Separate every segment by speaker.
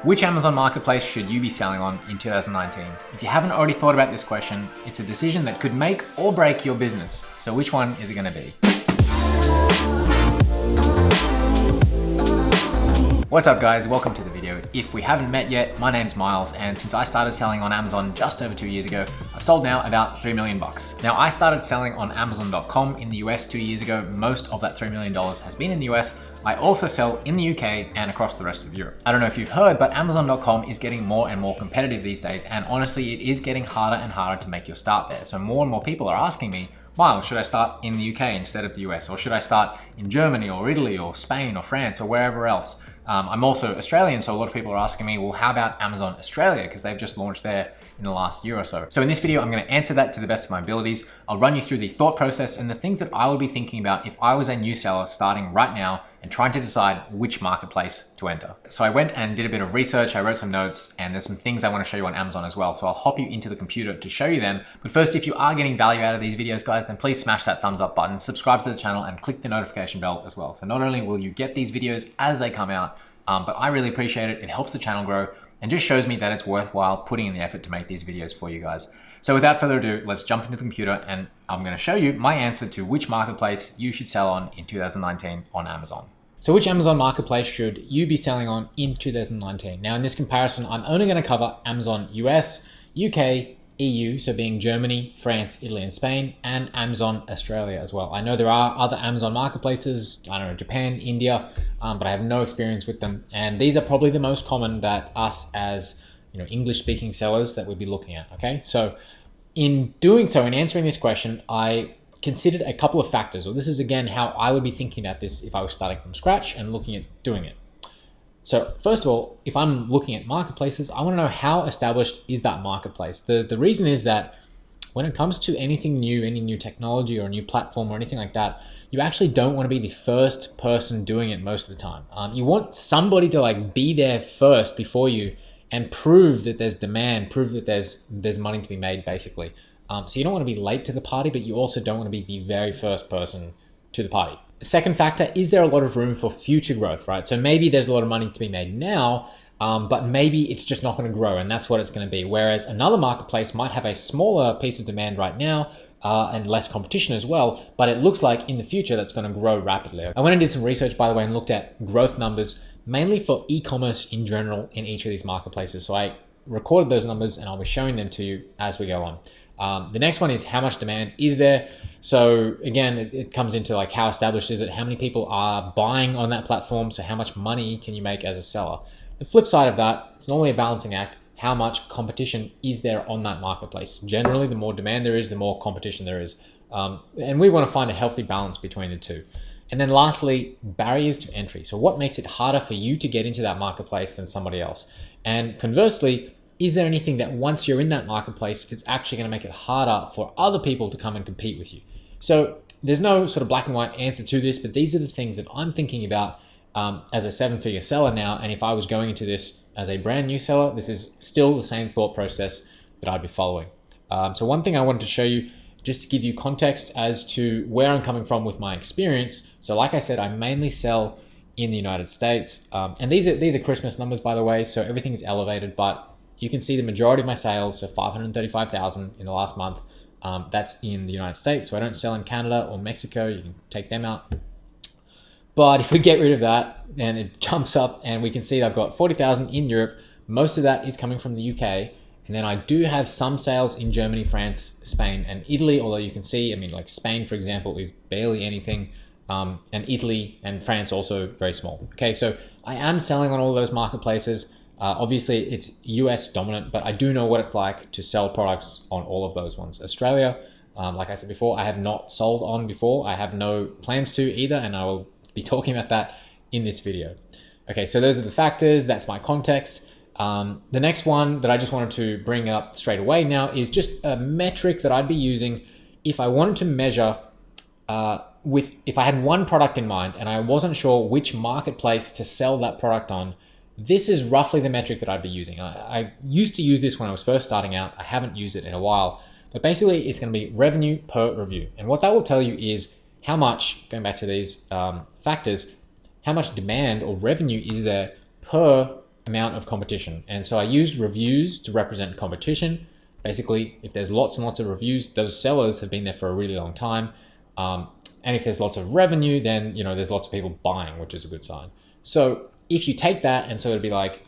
Speaker 1: Which Amazon marketplace should you be selling on in 2019? If you haven't already thought about this question, it's a decision that could make or break your business. So which one is it going to be? What's up guys, welcome to the video. If we haven't met yet, my name's Myles, and since I started selling on Amazon just over 2 years ago, I've sold now about $3 million. Now I started selling on Amazon.com in the US 2 years ago. Most of that $3 million has been in the US. I also sell in the UK and across the rest of Europe. I don't know if you've heard, but Amazon.com is getting more and more competitive these days, and honestly, it is getting harder and harder to make your start there. So more and more people are asking me, Myles, should I start in the UK instead of the US? Or should I start in Germany or Italy or Spain or France or wherever else? I'm also Australian, so a lot of people are asking me, well, how about Amazon Australia? Because they've just launched there in the last year or so. So in this video, I'm going to answer that to the best of my abilities. I'll run you through the thought process and the things that I would be thinking about if I was a new seller starting right now and trying to decide which marketplace to enter. So I went and did a bit of research, I wrote some notes, and there's some things I want to show you on Amazon as well. So I'll hop you into the computer to show you them. But first, if you are getting value out of these videos, guys, then please smash that thumbs up button, subscribe to the channel, and click the notification bell as well. So not only will you get these videos as they come out, but I really appreciate it. It helps the channel grow and just shows me that it's worthwhile putting in the effort to make these videos for you guys. So without further ado, let's jump into the computer and I'm going to show you my answer to which marketplace you should sell on in 2019 on Amazon. So which Amazon marketplace should you be selling on in 2019? Now in this comparison, I'm only going to cover Amazon US, UK, EU, so being Germany, France, Italy, and Spain, and Amazon Australia as well. I know there are other Amazon marketplaces, I don't know, Japan, India, but I have no experience with them. And these are probably the most common that us as English-speaking sellers that we'd be looking at, okay? So in doing so, in answering this question, I considered a couple of factors. Well, this is again how I would be thinking about this if I was starting from scratch and looking at doing it. So first of all, if I'm looking at marketplaces, I want to know how established is that marketplace. The reason is that when it comes to anything new, any new technology or a new platform or anything like that, you actually don't want to be the first person doing it most of the time. You want somebody to be there first before you and prove that there's demand, prove that there's money to be made basically. So you don't want to be late to the party, but you also don't want to be the very first person to the party. Second factor, is there a lot of room for future growth, right? So maybe there's a lot of money to be made now, but maybe it's just not going to grow and that's what it's going to be. Whereas another marketplace might have a smaller piece of demand right now and less competition as well, but it looks like in the future that's going to grow rapidly. I went and did some research, by the way, and looked at growth numbers, mainly for e-commerce in general in each of these marketplaces. So I recorded those numbers and I'll be showing them to you as we go on. The next one is how much demand is there? So again, it comes into how established is it? How many people are buying on that platform? So how much money can you make as a seller? The flip side of that, it's normally a balancing act. How much competition is there on that marketplace? Generally, the more demand there is, the more competition there is. And we want to find a healthy balance between the two. And then lastly, barriers to entry. So what makes it harder for you to get into that marketplace than somebody else? And conversely, is there anything that once you're in that marketplace, it's actually going to make it harder for other people to come and compete with you? So there's no sort of black and white answer to this, but these are the things that I'm thinking about as a 7-figure seller now. And if I was going into this as a brand new seller, this is still the same thought process that I'd be following. So one thing I wanted to show you, just to give you context as to where I'm coming from with my experience. So like I said, I mainly sell in the United States. And these are Christmas numbers, by the way, so everything is elevated, but you can see the majority of my sales, so 535,000 in the last month, that's in the United States. So I don't sell in Canada or Mexico, you can take them out. But if we get rid of that, then it jumps up and we can see I've got 40,000 in Europe. Most of that is coming from the UK. And then I do have some sales in Germany, France, Spain, and Italy, although you can see, Spain, for example, is barely anything. And Italy and France also very small. Okay, so I am selling on all those marketplaces. Obviously, it's US dominant, but I do know what it's like to sell products on all of those ones. Australia, like I said before, I have not sold on before. I have no plans to either, and I will be talking about that in this video. Okay, so those are the factors. That's my context. The next one that I just wanted to bring up straight away now is just a metric that I'd be using if I wanted to measure if I had one product in mind and I wasn't sure which marketplace to sell that product on. This is roughly the metric that I'd be using. I used to use this when I was first starting out. I haven't used it in a while, but basically it's going to be revenue per review. And what that will tell you is how much, going back to these factors, how much demand or revenue is there per amount of competition. And so I use reviews to represent competition. Basically, if there's lots and lots of reviews, those sellers have been there for a really long time. And if there's lots of revenue, then there's lots of people buying, which is a good sign. So if you take that, and so it'd be like,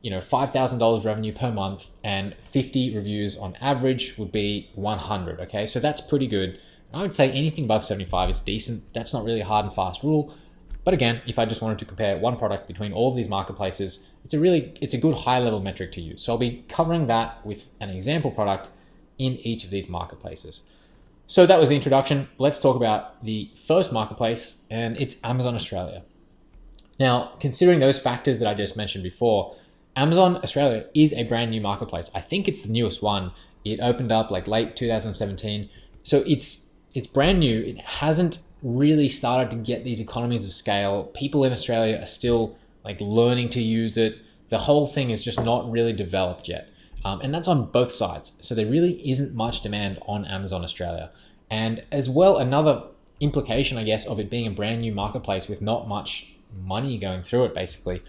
Speaker 1: $5,000 revenue per month and 50 reviews on average would be 100. Okay, so that's pretty good. I would say anything above 75 is decent. That's not really a hard and fast rule. But again, if I just wanted to compare one product between all of these marketplaces, it's a good high level metric to use. So I'll be covering that with an example product in each of these marketplaces. So that was the introduction. Let's talk about the first marketplace, and it's Amazon Australia. Now, considering those factors that I just mentioned before, Amazon Australia is a brand new marketplace. I think it's the newest one. It opened up like late 2017. So it's brand new. It hasn't really started to get these economies of scale. People in Australia are still like learning to use it. The whole thing is just not really developed yet. And that's on both sides. So there really isn't much demand on Amazon Australia. And as well, another implication, I guess, of it being a brand new marketplace with not much money going through it, basically,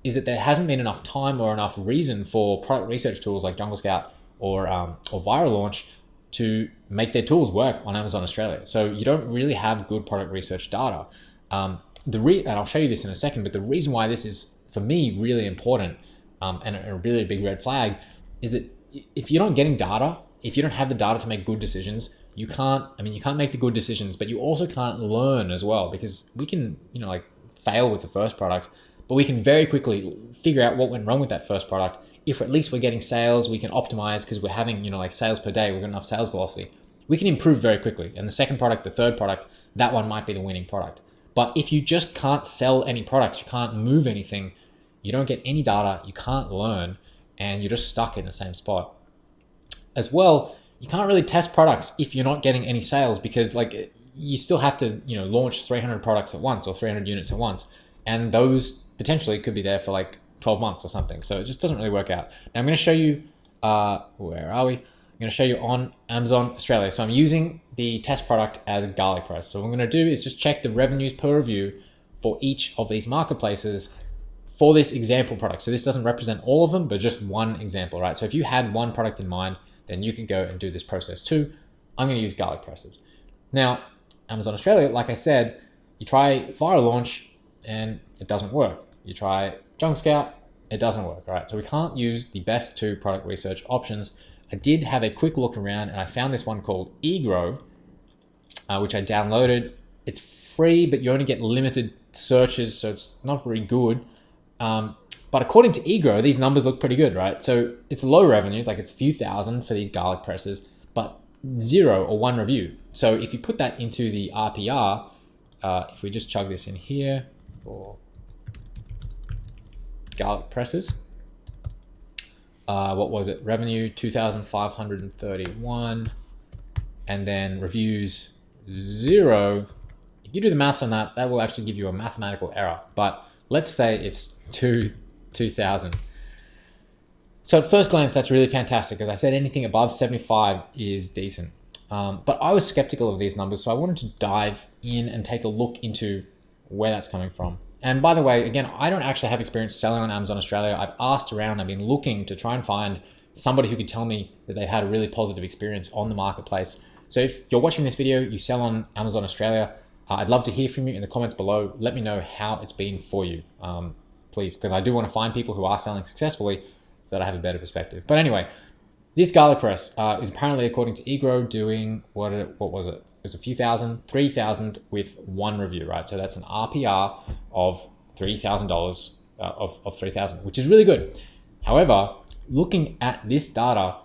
Speaker 1: is that there hasn't been enough time or enough reason for product research tools like Jungle Scout or Viral Launch to make their tools work on Amazon Australia. So you don't really have good product research data. And I'll show you this in a second, but the reason why this is, for me, really important and a really big red flag is that if you're not getting data, if you don't have the data to make good decisions, you can't make the good decisions, but you also can't learn as well, because we can, fail with the first product, but we can very quickly figure out what went wrong with that first product. If at least we're getting sales, we can optimize because we're having, sales per day, we've got enough sales velocity. We can improve very quickly. And the second product, the third product, that one might be the winning product. But if you just can't sell any products, you can't move anything, you don't get any data, you can't learn, and you're just stuck in the same spot. As well, you can't really test products if you're not getting any sales, because you still have to, launch 300 products at once or 300 units at once. And those potentially could be there for like 12 months or something. So it just doesn't really work out. Now I'm going to show you, where are we? I'm going to show you on Amazon Australia. So I'm using the test product as garlic press. So what I'm going to do is just check the revenues per review for each of these marketplaces for this example product. So this doesn't represent all of them, but just one example, right? So if you had one product in mind, then you can go and do this process too. I'm going to use garlic presses. Now, Amazon Australia, like I said, you try Viral Launch and it doesn't work. You try Jungle Scout, it doesn't work, right? So we can't use the best two product research options. I did have a quick look around and I found this one called eGrow, which I downloaded. It's free, but you only get limited searches, so it's not very good. But according to eGrow, these numbers look pretty good, right? So it's low revenue, like it's a few thousand for these garlic presses, but 0 or 1 review. So if you put that into the RPR, if we just chug this in here for garlic presses, what was it? Revenue 2,531, and then reviews 0. If you do the maths on that, that will actually give you a mathematical error. But let's say it's 2,000. So at first glance, that's really fantastic. As I said, anything above 75 is decent. But I was skeptical of these numbers, so I wanted to dive in and take a look into where that's coming from. And by the way, again, I don't actually have experience selling on Amazon Australia. I've asked around, I've been looking to try and find somebody who could tell me that they had a really positive experience on the marketplace. So if you're watching this video, you sell on Amazon Australia, I'd love to hear from you in the comments below. Let me know how it's been for you, please, because I do want to find people who are selling successfully so that I have a better perspective. But anyway, this garlic press is apparently, according to eGrow, doing, what was it? It was a few thousand, 3,000 with 1 review, right? So that's an RPR of $3,000 of 3,000, which is really good. However, looking at this data,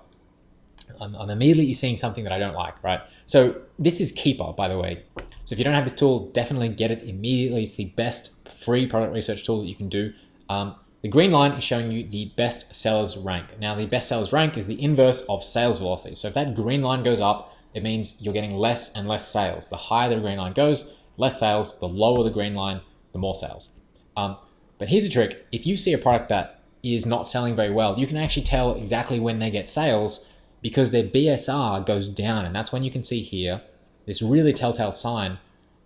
Speaker 1: I'm immediately seeing something that I don't like, right? So this is Keeper, by the way. So if you don't have this tool, definitely get it immediately. It's the best free product research tool that you can do. The green line is showing you the best sellers rank. Now, the best sellers rank is the inverse of sales velocity. So if that green line goes up, it means you're getting less and less sales. The higher the green line goes, less sales. The lower the green line, the more sales. But here's a trick. If you see a product that is not selling very well, you can actually tell exactly when they get sales because their BSR goes down. And that's when you can see here, this really telltale sign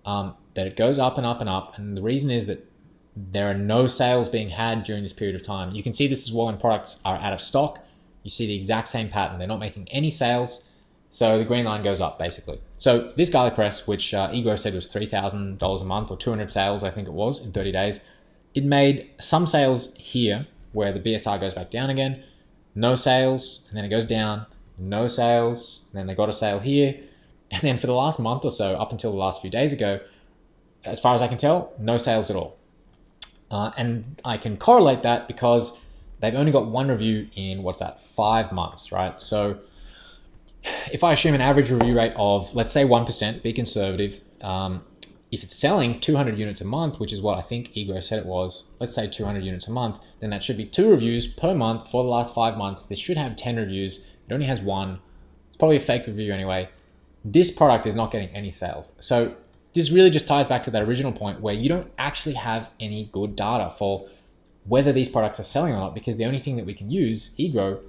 Speaker 1: that it goes up and up and up. And the reason is that There are no sales being had during this period of time. You can see this as well when products are out of stock. You see the exact same pattern. They're not making any sales. So the green line goes up basically. So this garlic press, which eGrow said was $3,000 a month or 200 sales, I think it was, in 30 days. It made some sales here where the BSR goes back down again, no sales, and then it goes down, no sales, and then they got a sale here. And then for the last month or so, up until the last few days ago, as far as I can tell, no sales at all. And I can correlate that because they've only got one review in, 5 months, right? So if I assume an average review rate of, let's say 1%, be conservative, if it's selling 200 units a month, which is what I think eGrow said it was, let's say 200 units a month, then that should be 2 reviews per month for the last 5 months. This should have 10 reviews. It only has 1. It's probably a fake review anyway. This product is not getting any sales. So this really just ties back to that original point where you don't actually have any good data for whether these products are selling or not, because the only thing that we can use, eGrow,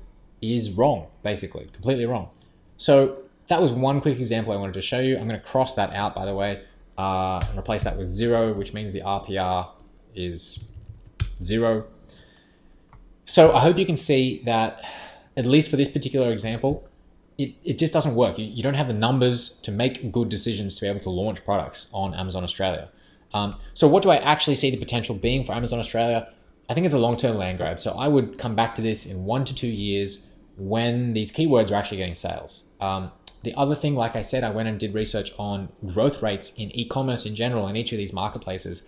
Speaker 1: is wrong, basically, completely wrong. So that was one quick example I wanted to show you. I'm going to cross that out, by the way, and replace that with 0, which means the RPR is 0. So I hope you can see that, at least for this particular example, it just doesn't work. You don't have the numbers to make good decisions to be able to launch products on Amazon Australia. So what do I actually see the potential being for Amazon Australia? I think it's a long-term land grab. So I would come back to this in 1 to 2 years when these keywords are actually getting sales. The other thing, like I said, I went and did research on growth rates in e-commerce in general in each of these marketplaces.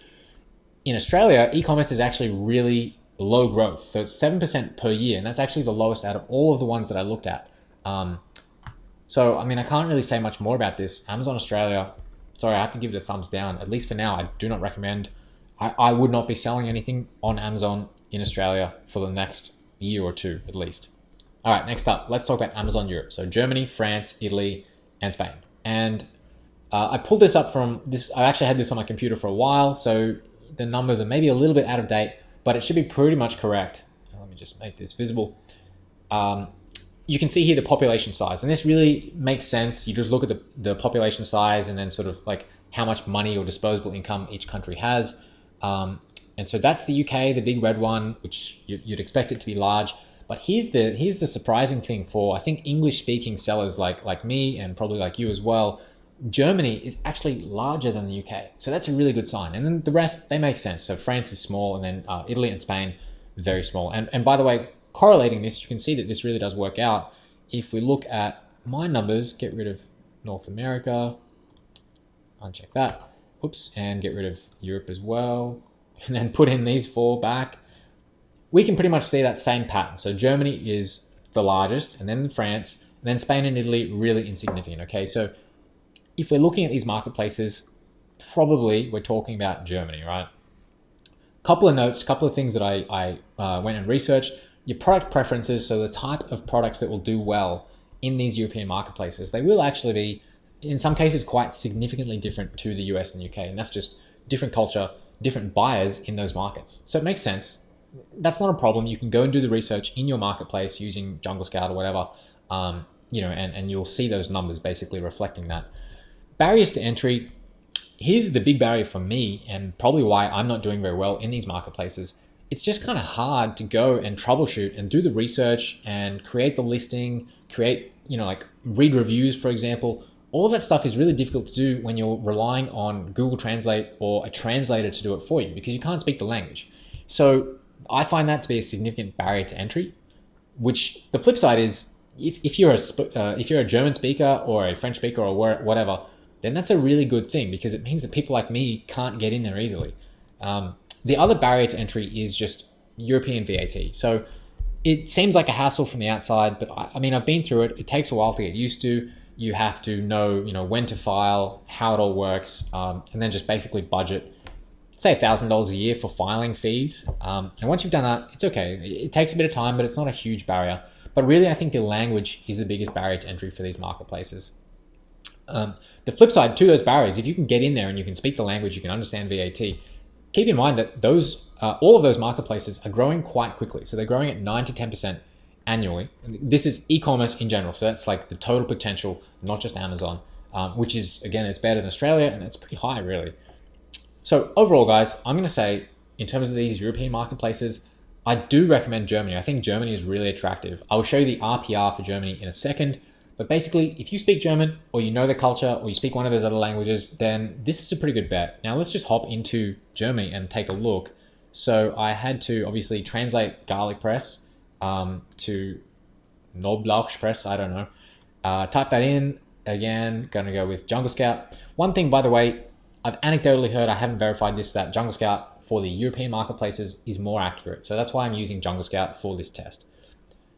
Speaker 1: In Australia, e-commerce is actually really low growth. So it's 7% per year, and that's actually the lowest out of all of the ones that I looked at. So, I mean, I can't really say much more about this. Amazon Australia, sorry, I have to give it a thumbs down. At least for now, I do not recommend. I would not be selling anything on Amazon in Australia for the next year or two, at least. All right, next up, let's talk about Amazon Europe. So Germany, France, Italy, and Spain. And I pulled this up from this. I actually had this on my computer for a while, so the numbers are maybe a little bit out of date, but it should be pretty much correct. Let me just make this visible. You can see here the population size, and this really makes sense. You just look at the population size and then sort of like how much money or disposable income each country has. And so that's the UK, the big red one, which you'd expect it to be large. But here's the surprising thing for, I think, English-speaking sellers like me and probably like you as well. Germany is actually larger than the UK. So that's a really good sign. And then the rest, they make sense. So France is small, and then Italy and Spain, very small. And by the way, correlating this, you can see that this really does work out. If we look at my numbers, get rid of North America, uncheck that, oops, and get rid of Europe as well, and then put in these 4 back, we can pretty much see that same pattern. So Germany is the largest, and then France, and then Spain and Italy, really insignificant, okay? So if we're looking at these marketplaces, probably we're talking about Germany, right? Couple of notes, couple of things that I went and researched. Your product preferences, so the type of products that will do well in these European marketplaces, they will actually be, in some cases, quite significantly different to the US and UK. And that's just different culture, different buyers in those markets. So it makes sense. That's not a problem. You can go and do the research in your marketplace using Jungle Scout or whatever, and you'll see those numbers basically reflecting that. Barriers to entry. Here's the big barrier for me, and probably why I'm not doing very well in these marketplaces. It's just kind of hard to go and troubleshoot and do the research and create the listing, create, like read reviews, for example. All of that stuff is really difficult to do when you're relying on Google Translate or a translator to do it for you, because you can't speak the language. So I find that to be a significant barrier to entry, which the flip side is if you're a German speaker or a French speaker or whatever, then that's a really good thing, because it means that people like me can't get in there easily. The other barrier to entry is just European VAT. So it seems like a hassle from the outside, but I mean, I've been through it. It takes a while to get used to. You have to know, when to file, how it all works, and then just basically budget, say $1,000 a year for filing fees. And once you've done that, it's okay. It takes a bit of time, but it's not a huge barrier. But really, I think the language is the biggest barrier to entry for these marketplaces. The flip side to those barriers, if you can get in there and you can speak the language, you can understand VAT, keep in mind that all of those marketplaces are growing quite quickly. So they're growing at 9 to 10% annually. This is e-commerce in general. So that's like the total potential, not just Amazon, which is, again, it's better than Australia, and it's pretty high, really. So overall, guys, I'm going to say in terms of these European marketplaces, I do recommend Germany. I think Germany is really attractive. I will show you the RPR for Germany in a second. But basically, if you speak German or you know the culture or you speak one of those other languages, then this is a pretty good bet. Now let's just hop into Germany and take a look. So I had to obviously translate garlic press to Knoblauchpress, I don't know. Type that in. Again, gonna go with Jungle Scout. One thing, by the way, I've anecdotally heard, I haven't verified this, that Jungle Scout for the European marketplaces is more accurate. So that's why I'm using Jungle Scout for this test.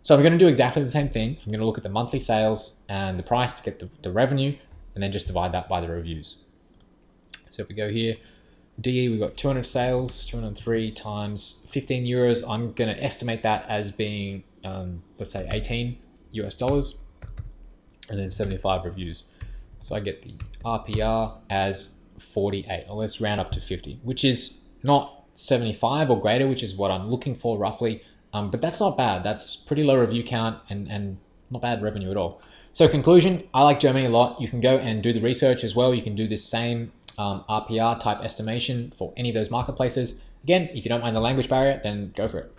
Speaker 1: So I'm going to do exactly the same thing. I'm going to look at the monthly sales and the price to get the revenue, and then just divide that by the reviews. So if we go here, DE, we've got 200 sales, 203 times 15 euros. I'm going to estimate that as being, let's say 18 US dollars, and then 75 reviews. So I get the RPR as 48, or let's round up to 50, which is not 75 or greater, which is what I'm looking for roughly. But that's not bad. That's pretty low review count and not bad revenue at all. So conclusion, I like Germany a lot. You can go and do the research as well. You can do this same RPR type estimation for any of those marketplaces. Again, if you don't mind the language barrier, then go for it.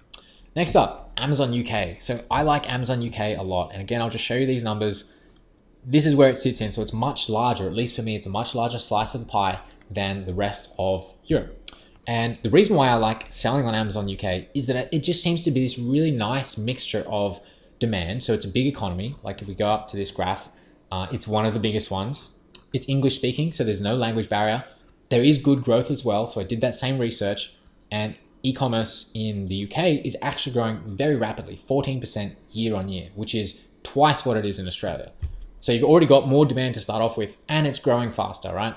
Speaker 1: Next up, Amazon UK. So I like Amazon UK a lot. And again, I'll just show you these numbers. This is where it sits in. So it's much larger, at least for me, it's a much larger slice of the pie than the rest of Europe. And the reason why I like selling on Amazon UK is that it just seems to be this really nice mixture of demand. So it's a big economy. Like if we go up to this graph, it's one of the biggest ones. It's English speaking, so there's no language barrier. There is good growth as well. So I did that same research, and e-commerce in the UK is actually growing very rapidly, 14% year on year, which is twice what it is in Australia. So you've already got more demand to start off with, and it's growing faster, right?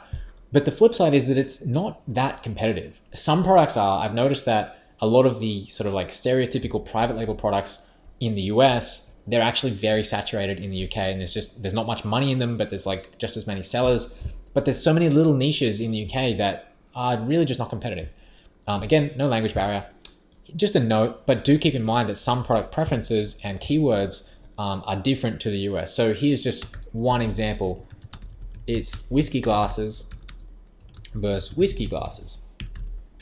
Speaker 1: But the flip side is that it's not that competitive. Some products are. I've noticed that a lot of the sort of like stereotypical private label products in the US, they're actually very saturated in the UK, and there's not much money in them, but there's like just as many sellers. But there's so many little niches in the UK that are really just not competitive. Again, no language barrier. Just a note, but do keep in mind that some product preferences and keywords are different to the US. So here's just one example. It's whiskey glasses versus whiskey glasses.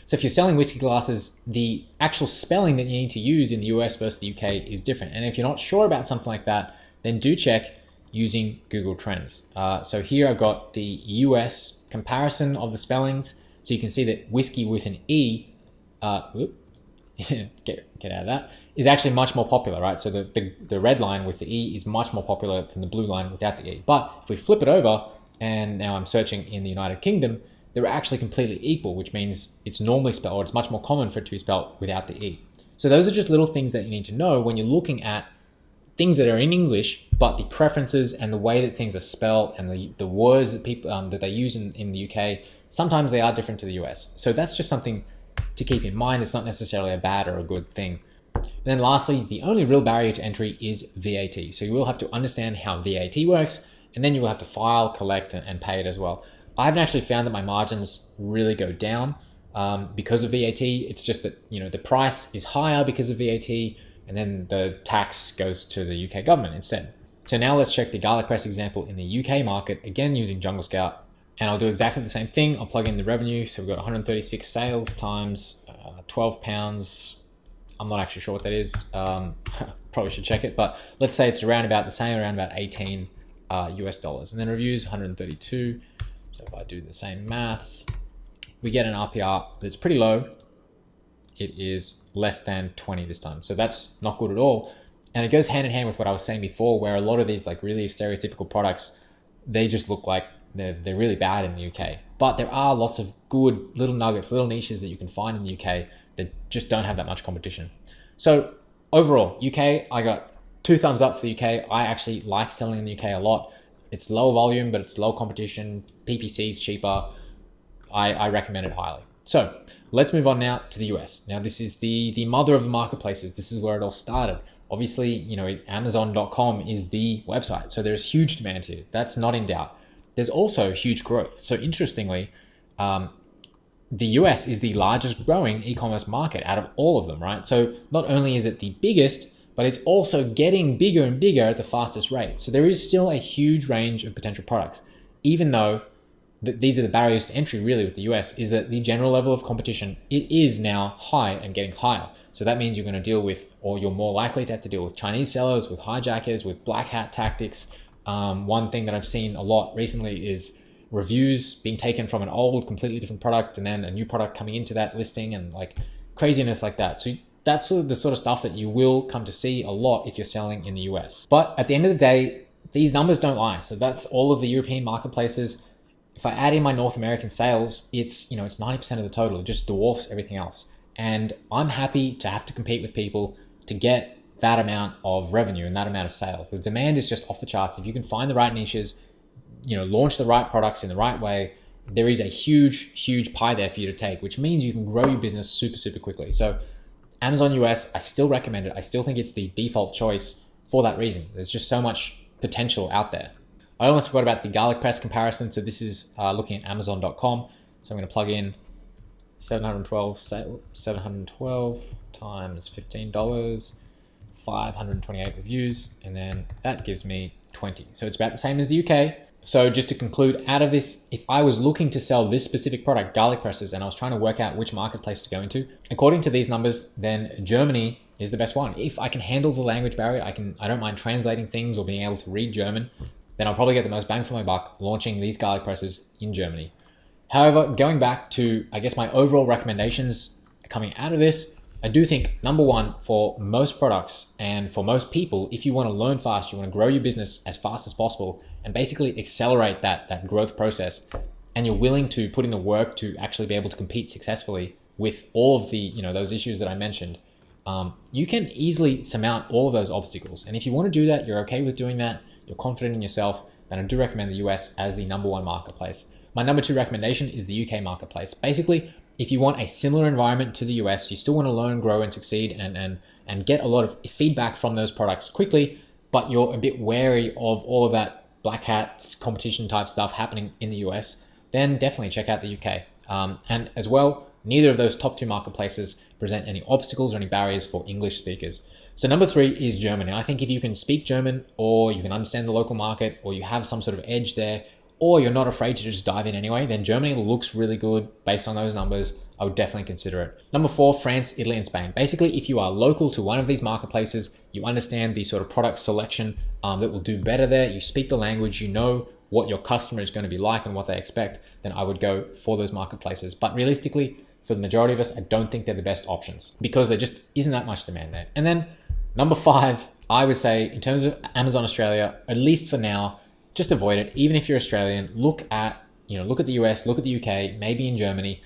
Speaker 1: So if you're selling whiskey glasses, the actual spelling that you need to use in the US versus the UK is different. And if you're not sure about something like that, then do check using Google Trends. So here I've got the US comparison of the spellings. So you can see that whiskey with an E, get out of that, is actually much more popular, right? So the red line with the E is much more popular than the blue line without the E. But if we flip it over, and now I'm searching in the United Kingdom, they're actually completely equal, which means it's normally spelled, or it's much more common for it to be spelled without the E. So those are just little things that you need to know when you're looking at things that are in English, but the preferences and the way that things are spelled and the words that people that they use in the UK, sometimes they are different to the US. So that's just something to keep in mind. It's not necessarily a bad or a good thing. And then lastly, the only real barrier to entry is VAT. So you will have to understand how VAT works, and then you will have to file, collect, and pay it as well. I haven't actually found that my margins really go down because of VAT. It's just that, the price is higher because of VAT, and then the tax goes to the UK government instead. So now let's check the garlic press example in the UK market, again using Jungle Scout, and I'll do exactly the same thing. I'll plug in the revenue. So we've got 136 sales times 12 pounds. I'm not actually sure what that is. Probably should check it, but let's say it's around about the same, around about 18 US dollars. And then reviews, 132. So if I do the same maths, we get an RPR that's pretty low. It is less than 20 this time. So that's not good at all. And it goes hand in hand with what I was saying before, where a lot of these like really stereotypical products, they just look like they're really bad in the UK. But there are lots of good little nuggets, little niches that you can find in the UK that just don't have that much competition. So overall, UK, I got 2 thumbs up for the UK. I actually like selling in the UK a lot. It's low volume, but it's low competition. PPC is cheaper. I recommend it highly. So let's move on now to the US. Now this is the mother of the marketplaces. This is where it all started. Obviously, Amazon.com is the website. So there's huge demand here. That's not in doubt. There's also huge growth. So interestingly, the US is the largest growing e-commerce market out of all of them, right? So not only is it the biggest, but it's also getting bigger and bigger at the fastest rate. So there is still a huge range of potential products, even though these are the barriers to entry really with the US, is that the general level of competition, it is now high and getting higher. So that means you're going to deal with, or you're more likely to have to deal with Chinese sellers, with hijackers, with black hat tactics. One thing that I've seen a lot recently is reviews being taken from an old, completely different product and then a new product coming into that listing and like craziness like that. So that's the sort of stuff that you will come to see a lot if you're selling in the US. But at the end of the day, these numbers don't lie. So that's all of the European marketplaces. If I add in my North American sales, it's 90% of the total. It just dwarfs everything else. And I'm happy to have to compete with people to get that amount of revenue and that amount of sales. The demand is just off the charts. If you can find the right niches, launch the right products in the right way, there is a huge pie there for you to take, which means you can grow your business super quickly. So Amazon US, I still recommend it. I still think it's the default choice for that reason. There's just so much potential out there. I almost forgot about the garlic press comparison. So this is looking at Amazon.com. So I'm going to plug in 712 times $15, 528 reviews, and then that gives me 20. So it's about the same as the UK. So just to conclude out of this, if I was looking to sell this specific product, garlic presses, and I was trying to work out which marketplace to go into, according to these numbers, then Germany is the best one. If I can handle the language barrier, I don't mind translating things or being able to read German, then I'll probably get the most bang for my buck launching these garlic presses in Germany. However, going back to, I guess, my overall recommendations coming out of this, I do think number one, for most products and for most people, if you want to learn fast, you want to grow your business as fast as possible and basically accelerate that growth process, and you're willing to put in the work to actually be able to compete successfully with all of the, those issues that I mentioned, you can easily surmount all of those obstacles. And if you want to do that, you're okay with doing that, you're confident in yourself, then I do recommend the US as the number one marketplace. My number two recommendation is the UK marketplace. Basically, if you want a similar environment to the US, you still want to learn, grow, and succeed and get a lot of feedback from those products quickly, but you're a bit wary of all of that black hats competition type stuff happening in the US, then definitely check out the UK. And as well, neither of those top two marketplaces present any obstacles or any barriers for English speakers. So number three is Germany. I think if you can speak German, or you can understand the local market, or you have some sort of edge there, or you're not afraid to just dive in anyway, then Germany looks really good based on those numbers. I would definitely consider it. Number four, France, Italy, and Spain. Basically, if you are local to one of these marketplaces, you understand the sort of product selection that will do better there, you speak the language, you know what your customer is going to be like and what they expect, then I would go for those marketplaces. But realistically, for the majority of us, I don't think they're the best options because there just isn't that much demand there. And then number five, I would say in terms of Amazon Australia, at least for now, just avoid it. Even if you're Australian, look at the US, look at the UK, maybe in Germany.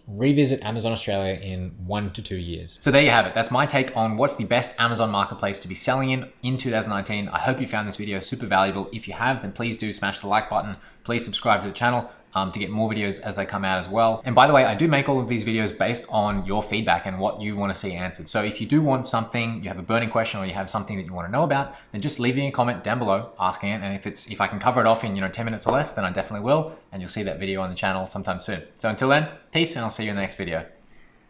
Speaker 1: Revisit Amazon Australia in 1 to 2 years. So there you have it. That's my take on what's the best Amazon marketplace to be selling in 2019. I hope you found this video super valuable. If you have, then please do smash the like button. Please subscribe to the channel to get more videos as they come out as well. And by the way, I do make all of these videos based on your feedback and what you want to see answered. So if you do want something, you have a burning question, or you have something that you want to know about, then just leave me a comment down below asking it. And if I can cover it off in 10 minutes or less, then I definitely will. And you'll see that video on the channel sometime soon. So until then, peace, and I'll see you in the next video.